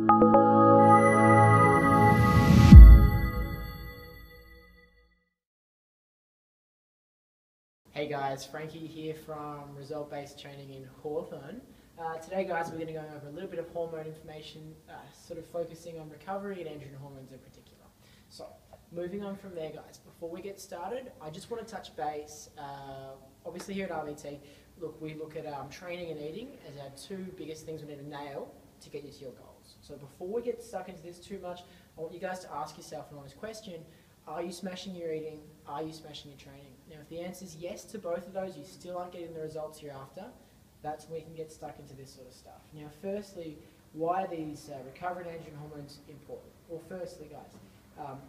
Hey guys, Frankie here from Result-Based Training in Hawthorne. Today guys, we're going to go over a little bit of hormone information, sort of focusing on recovery and androgen hormones in particular. So, moving on from there guys, before we get started, I just want to touch base, obviously here at RBT, we look at training and eating as our two biggest things we need to nail to get you to your goals. So before we get stuck into this too much, I want you guys to ask yourself an honest question. Are you smashing your eating? Are you smashing your training? Now, if the answer is yes to both of those, you still aren't getting the results you're after, that's when we can get stuck into this sort of stuff. Now, firstly, why are these recovery and androgen hormones important? Well, firstly, guys,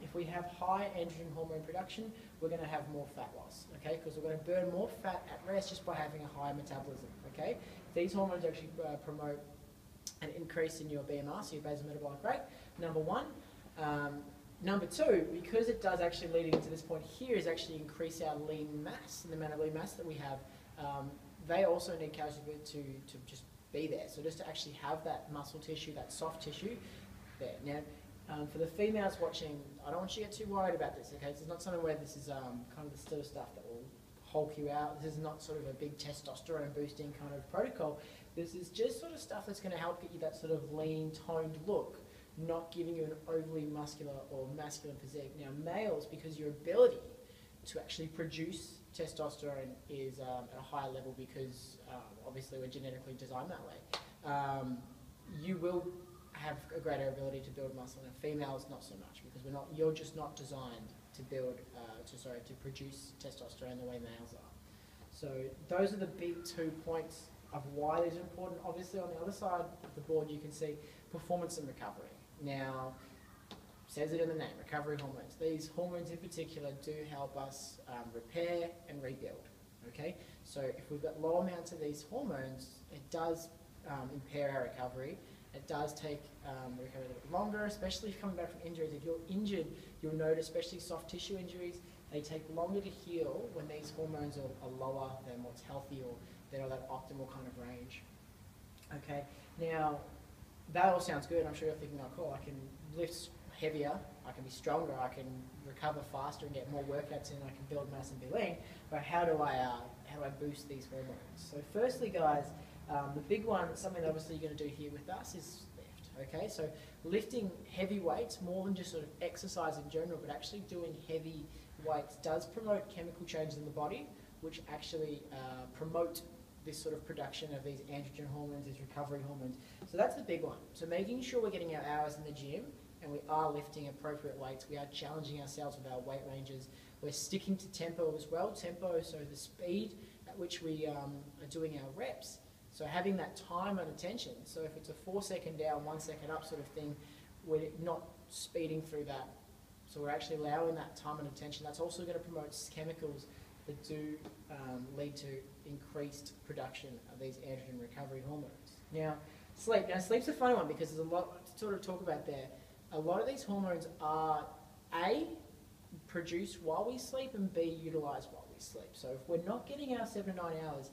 if we have high androgen hormone production, we're going to have more fat loss, okay? Because we're going to burn more fat at rest just by having a higher metabolism, okay? These hormones actually promote an increase in your BMR, so your basal metabolic rate, number one. Number two, because it does actually leading into this point here, is actually increase our lean mass, and the amount of lean mass that we have. They also need calories to just be there. So just to actually have that muscle tissue, that soft tissue there. Now, for the females watching, I don't want you to get too worried about this, okay? This is not something where this is kind of the sort of stuff that will hulk you out. This is not sort of a big testosterone boosting kind of protocol. This is just sort of stuff that's going to help get you that sort of lean, toned look, not giving you an overly muscular or masculine physique. Now males, because your ability to actually produce testosterone is at a higher level because obviously we're genetically designed that way, you will have a greater ability to build muscle. Now females, not so much, because you're just not designed to to produce testosterone the way males are. So those are the big 2 points of why these are important. Obviously on the other side of the board you can see performance and recovery. Now, says it in the name, recovery hormones. These hormones in particular do help us repair and rebuild, okay? So if we've got low amounts of these hormones, it does impair our recovery. It does take recovery a little bit longer, especially if coming back from injuries. If you're injured, you'll notice, especially soft tissue injuries, they take longer to heal when these hormones are lower than what's healthy or they're at that optimal kind of range, okay? Now, that all sounds good. I'm sure you're thinking, oh cool, I can lift heavier, I can be stronger, I can recover faster and get more workouts in, I can build mass and be lean, but how do I boost these hormones? So firstly guys, the big one, something obviously you're going to do here with us is lift, okay? So lifting heavy weights, more than just sort of exercise in general, but actually doing heavy weights does promote chemical changes in the body, which actually promote this sort of production of these androgen hormones, these recovery hormones. So that's the big one. So making sure we're getting our hours in the gym and we are lifting appropriate weights, we are challenging ourselves with our weight ranges, we're sticking to tempo as well. Tempo, so the speed at which we are doing our reps. So having that time and attention. So if it's a 4 second down, 1 second up sort of thing, we're not speeding through that. So we're actually allowing that time and attention. That's also going to promote chemicals that do lead to increased production of these androgen recovery hormones. Now, sleep. Now, sleep's a funny one because there's a lot to sort of talk about there. A lot of these hormones are A, produced while we sleep, and B, utilised while we sleep. So if we're not getting our 7 to 9 hours,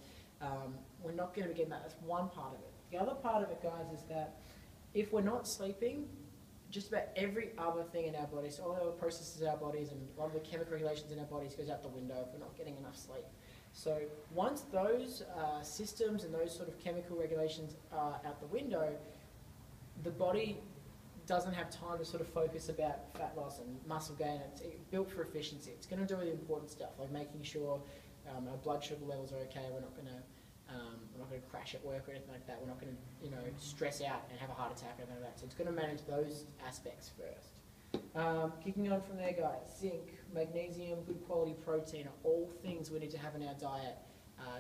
we're not going to be getting that. That's one part of it. The other part of it, guys, is that if we're not sleeping, just about every other thing in our bodies, all the other processes in our bodies and a lot of the chemical regulations in our bodies goes out the window if we're not getting enough sleep. So once those systems and those sort of chemical regulations are out the window, the body doesn't have time to sort of focus about fat loss and muscle gain. It's built for efficiency. It's going to do the important stuff, like making sure our blood sugar levels are okay. We're not going to crash at work or anything like that. We're not going to, stress out and have a heart attack or anything like that. So it's going to manage those aspects first. Kicking on from there, guys, zinc, magnesium, good quality protein are all things we need to have in our diet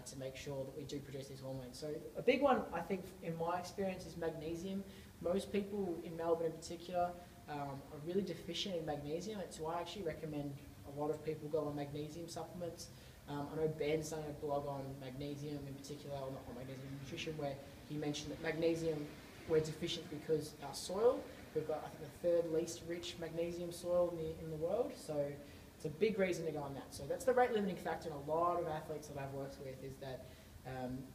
to make sure that we do produce these hormones. So a big one, I think, in my experience, is magnesium. Most people in Melbourne in particular are really deficient in magnesium. It's why I actually recommend a lot of people go on magnesium supplements. I know Ben's done a blog on magnesium in particular, or not on magnesium nutrition, where he mentioned that magnesium, we're deficient because our soil, we've got, I think, the third least rich magnesium soil in the world, so it's a big reason to go on that. So that's the rate limiting factor in a lot of athletes that I've worked with, is that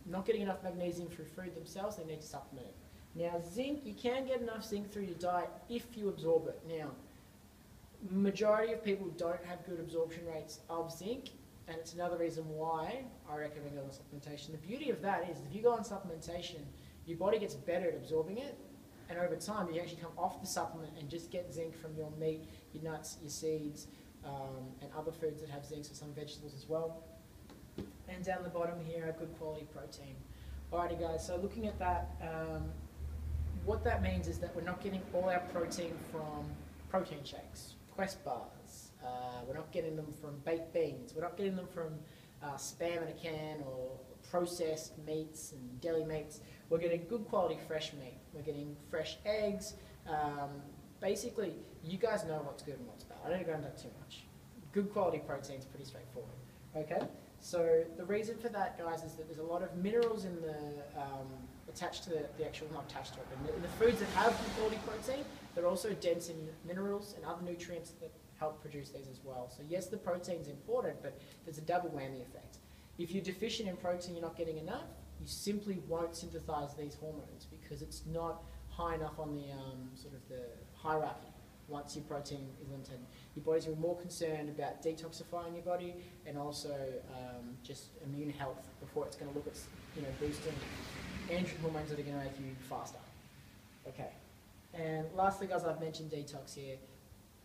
not getting enough magnesium through food themselves, they need to supplement it. Now zinc, you can get enough zinc through your diet if you absorb it. Now, majority of people don't have good absorption rates of zinc, and it's another reason why I recommend going on supplementation. The beauty of that is if you go on supplementation, your body gets better at absorbing it, and over time you actually come off the supplement and just get zinc from your meat, your nuts, your seeds, and other foods that have zinc, so some vegetables as well. And down the bottom here, a good quality protein. Alrighty guys, so looking at that, what that means is that we're not getting all our protein from protein shakes, Quest bars, we're not getting them from baked beans, we're not getting them from spam in a can or processed meats and deli meats. We're getting good quality fresh meat, we're getting fresh eggs. Basically, you guys know what's good and what's bad. I don't go into that too much. Good quality protein is pretty straightforward. Okay, so the reason for that, guys, is that there's a lot of minerals in the attached to the actual, not attached to it, but in the foods that have good quality protein, they're also dense in minerals and other nutrients that help produce these as well. So yes, the protein's important, but there's a double whammy effect. If you're deficient in protein, you're not getting enough, you simply won't synthesize these hormones because it's not high enough on the sort of the hierarchy. Once your protein is limited, your body's more concerned about detoxifying your body and also just immune health before it's going to look at boosting androgen hormones that are going to make you faster. Okay, and lastly, guys, I've mentioned detox here.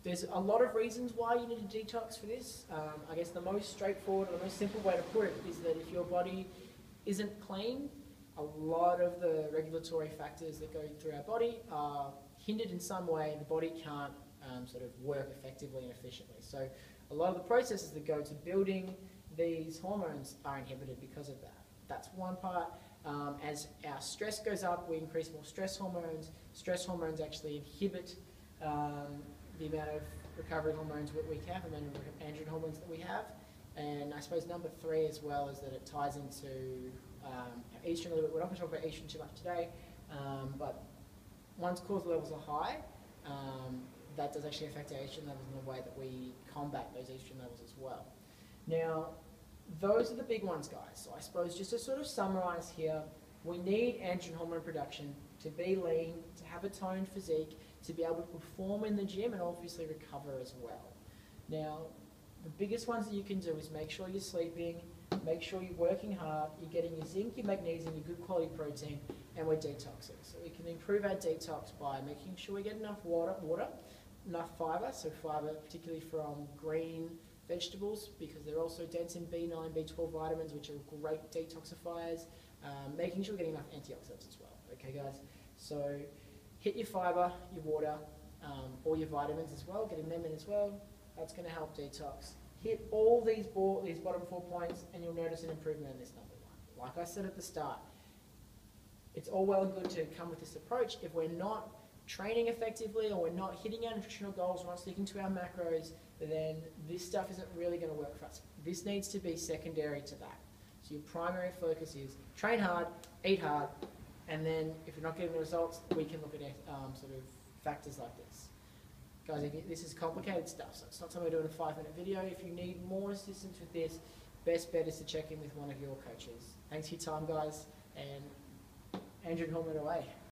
There's a lot of reasons why you need a detox for this. I guess the most straightforward or the most simple way to put it is that if your body isn't clean, a lot of the regulatory factors that go through our body are hindered in some way. The body can't sort of work effectively and efficiently. So a lot of the processes that go to building these hormones are inhibited because of that. That's one part. As our stress goes up, we increase more stress hormones. Stress hormones actually inhibit the amount of recovery hormones that we have, the amount of androgen hormones that we have. And I suppose number 3 as well is that it ties into estrogen a little bit. We're not going to talk about estrogen too much today, but once cortisol levels are high, that does actually affect our estrogen levels in the way that we combat those estrogen levels as well. Now, those are the big ones, guys. So I suppose just to sort of summarize here, we need androgen hormone production to be lean, to have a toned physique, to be able to perform in the gym and obviously recover as well. Now, the biggest ones that you can do is make sure you're sleeping, make sure you're working hard, you're getting your zinc, your magnesium, your good quality protein, and we're detoxing. So we can improve our detox by making sure we get enough water, enough fibre, so fibre particularly from green vegetables because they're also dense in B9, B12 vitamins, which are great detoxifiers, making sure we're getting enough antioxidants as well. Okay, guys? So hit your fibre, your water, or your vitamins as well, getting them in as well. That's going to help detox. Hit all these bottom 4 points and you'll notice an improvement in this number 1. Like I said at the start, it's all well and good to come with this approach. If we're not training effectively or we're not hitting our nutritional goals, we're not sticking to our macros, then this stuff isn't really going to work for us. This needs to be secondary to that. So your primary focus is train hard, eat hard, and then if you're not getting the results, we can look at sort of factors like this. Guys, this is complicated stuff, so it's not something we're doing a 5-minute video. If you need more assistance with this, best bet is to check in with one of your coaches. Thanks for your time, guys, and androgen hormone away.